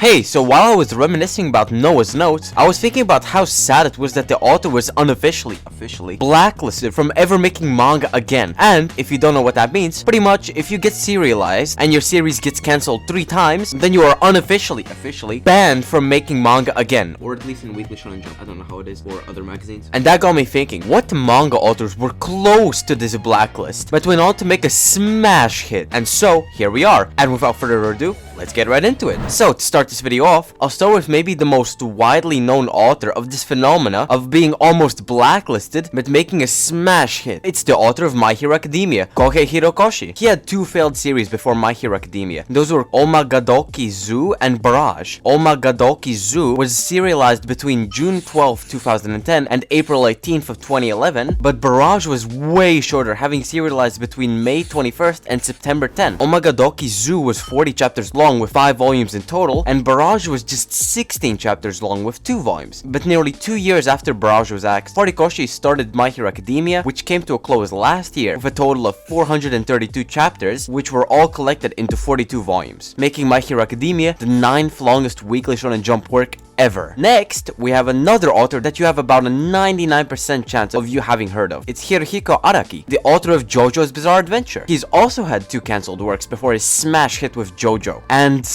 Hey, so while I was reminiscing about Noah's notes, I was thinking about how sad it was that the author was officially blacklisted from ever making manga again. And if you don't know what that means, pretty much if you get serialized and your series gets cancelled 3 times, then you are officially banned from making manga again. Or at least in Weekly Shonen Jump. I don't know how it is for other magazines. And that got me thinking, what manga authors were close to this blacklist but went on to make a smash hit? And so, here we are. And without further ado, let's get right into it. So, to start this video off, I'll start with maybe the most widely known author of this phenomena of being almost blacklisted but making a smash hit. It's the author of My Hero Academia, Kohi Hiroshi. He had 2 failed series before My Hero Academia. Those were Omagadoki Zoo and Barrage. Omagadoki Zoo was serialized between June 12, 2010 and April 18th of 2011, but Barrage was way shorter, having serialized between May 21st and September 10th. Omagadoki Zoo was 40 chapters long with 5 volumes in total, and Barrage was just 16 chapters long with 2 volumes. But nearly 2 years after Barrage was axed, Horikoshi started My Hero Academia, which came to a close last year with a total of 432 chapters, which were all collected into 42 volumes, making My Hero Academia the 9th longest Weekly Shonen Jump work ever. Next, we have another author that you have about a 99% chance of you having heard of. It's Hihiko Araki, the author of JoJo's Bizarre Adventure. He's also had 2 cancelled works before his smash hit with JoJo. And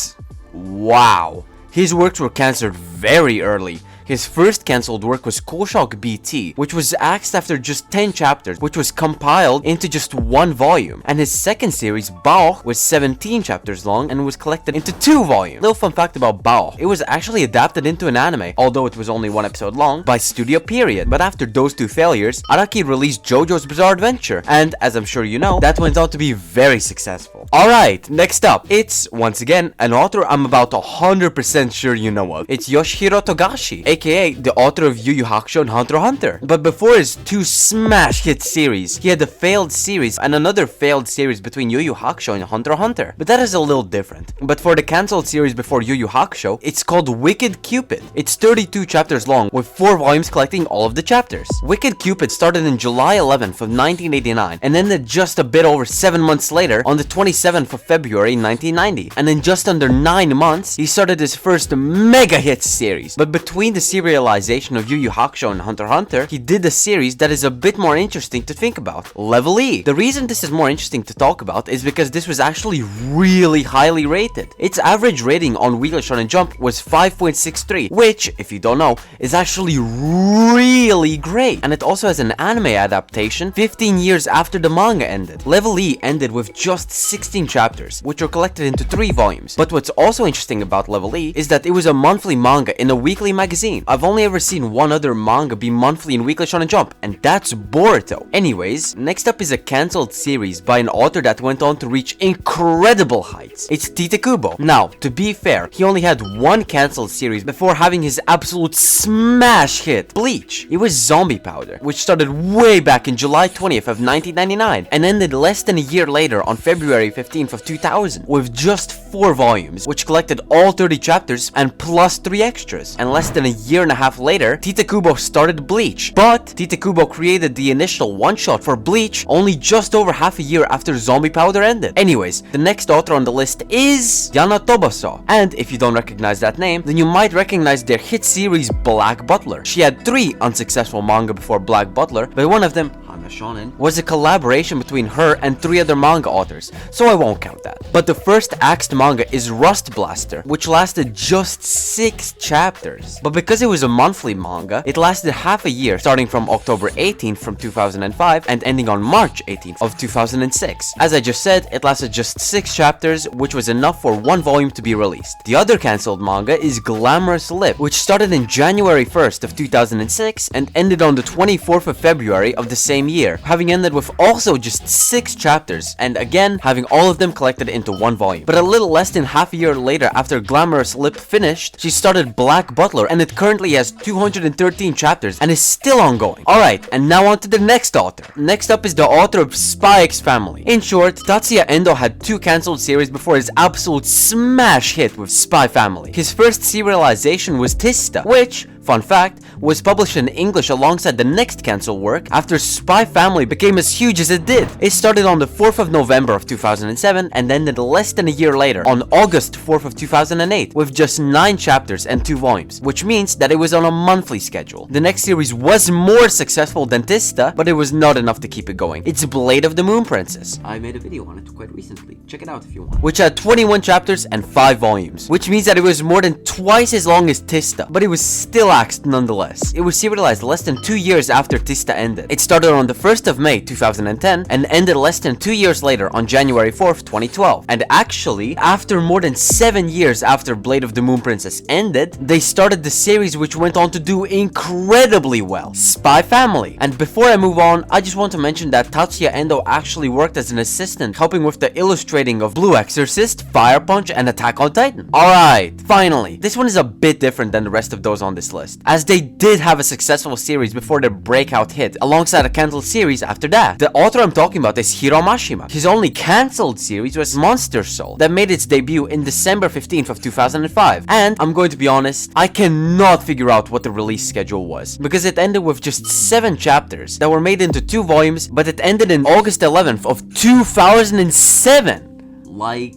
wow, his works were cancelled very early. His first cancelled work was Koshok BT, which was axed after just 10 chapters, which was compiled into just 1 volume. And his second series, Bao, was 17 chapters long and was collected into 2 volumes. Little fun fact about Bao, it was actually adapted into an anime, although it was only 1 episode long, by Studio Period. But after those 2 failures, Araki released JoJo's Bizarre Adventure, and as I'm sure you know, that went on to be very successful. Alright, next up, it's, once again, an author I'm about 100% sure you know of. It's Yoshiro Tagashi, aka the author of Yu Yu Hakusho and Hunter x Hunter. But before his 2 smash hit series, he had a failed series and another failed series between Yu Yu Hakusho and Hunter x Hunter. But that is a little different. But for the cancelled series before Yu Yu Hakusho, it's called Wicked Cupid. It's 32 chapters long with 4 volumes collecting all of the chapters. Wicked Cupid started in July 11th of 1989 and ended just a bit over 7 months later on the 27th of February 1990. And in just under 9 months, he started his first mega hit series. But between the serialization of Yu Yu Hakusho and Hunter x Hunter, he did a series that is a bit more interesting to think about, Level E. The reason this is more interesting to talk about is because this was actually really highly rated. Its average rating on Weekly Shonen Jump was 5.63, which, if you don't know, is actually really great. And it also has an anime adaptation 15 years after the manga ended. Level E ended with just 16 chapters, which were collected into 3 volumes. But what's also interesting about Level E is that it was a monthly manga in a weekly magazine. I've only ever seen 1 other manga be monthly in Weekly Shonen Jump, and that's Boruto. Anyways, next up is a cancelled series by an author that went on to reach incredible heights. It's Takubo. Now, to be fair, he only had 1 cancelled series before having his absolute smash hit, Bleach. It was Zombie Powder, which started way back in July 20th of 1999 and ended less than a year later on February 15th of 2000 with just 4 volumes, which collected all 30 chapters and plus 3 extras. And less than a year and a half later, Takubo started Bleach. But Takubo created the initial one-shot for Bleach only just over half a year after Zombie Powder ended. Anyways, the next author on the list is Yana Toboso. And if you don't recognize that name, then you might recognize their hit series Black Butler. She had 3 unsuccessful manga before Black Butler, but one of them, Hana Shonen, was a collaboration between her and 3 other manga authors, so I won't count that. But the first axed manga is Rust Blaster, which lasted just 6 chapters. But because it was a monthly manga, it lasted half a year, starting from October 18th from 2005 and ending on March 18th of 2006. As I just said, it lasted just 6 chapters, which was enough for 1 volume to be released. The other cancelled manga is Glamorous Lip, which started in January 1st of 2006 and ended on the 24th of February of the same year, having ended with also just 6 chapters, and again, having all of them collected into 1 volume. But a little less than half a year later, after Glamorous Lip finished, she started Black Butler, and it currently has 213 chapters and is still ongoing. Alright, and now on to the next author. Next up is the author of Spy X Family. In short, Tatiana Endo had 2 cancelled series before his absolute smash hit with Spy Family. His first serialization was Tista, which, fun fact, was published in English alongside the next cancelled work after Spy Family became as huge as it did. It started on the 4th of November of 2007 and ended less than a year later on August 4th of 2008 with just 9 chapters and 2 volumes, which means that it was on a monthly schedule. The next series was more successful than Tista, but it was not enough to keep it going. It's Blade of the Moon Princess. I made a video on it quite recently. Check it out if you want. Which had 21 chapters and 5 volumes, which means that it was more than twice as long as Tista, but it was still axed nonetheless. It was serialized less than 2 years after Tista ended. It started on the 1st of May 2010 and ended less than 2 years later on January 4th, 2012. And actually, after more than 7 years after Blade of the Moon Princess ended, they started the series which went on to do incredibly well, Spy Family. And before I move on, I just want to mention that Tatiana Endo actually worked as an assistant, helping with the illustrating of Blue Exorcist, Fire Punch, and Attack on Titan. Alright, finally. This one is a bit different than the rest of those on this list, as they did have a successful series before their breakout hit, alongside a cancelled series after that. The author I'm talking about is Hiroshima. His only cancelled series was Monster Soul, that made its debut in December 15th of 2005. And I'm going to be honest, I cannot figure out what the release schedule was, because it ended with just 7 chapters that were made into 2 volumes, but it ended in August 11th of 2007. Like,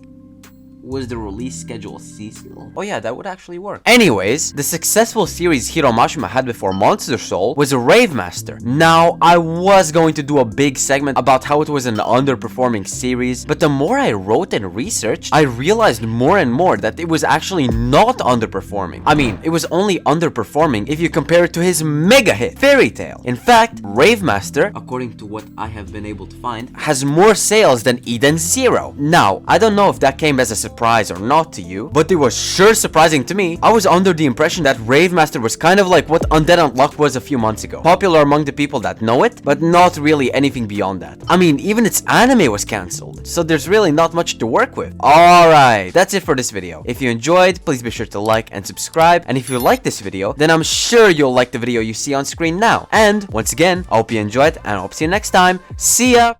was the release schedule seasonal? Oh yeah, that would actually work. Anyways, the successful series Hiroshima had before Monster Soul was Rave Master. Now, I was going to do a big segment about how it was an underperforming series, but the more I wrote and researched, I realized more and more that it was actually not underperforming. I mean, it was only underperforming if you compare it to his mega hit, Fairy Tail. In fact, Rave Master, according to what I have been able to find, has more sales than Eden Zero. Now, I don't know if that came as a surprise or not to you, but it was sure surprising to me. I was under the impression that Rave Master was kind of like what Undead Unluck was a few months ago. Popular among the people that know it, but not really anything beyond that. I mean, even its anime was cancelled, so there's really not much to work with. Alright, that's it for this video. If you enjoyed, please be sure to like and subscribe, and if you like this video, then I'm sure you'll like the video you see on screen now. And once again, I hope you enjoyed, and I hope to see you next time. See ya!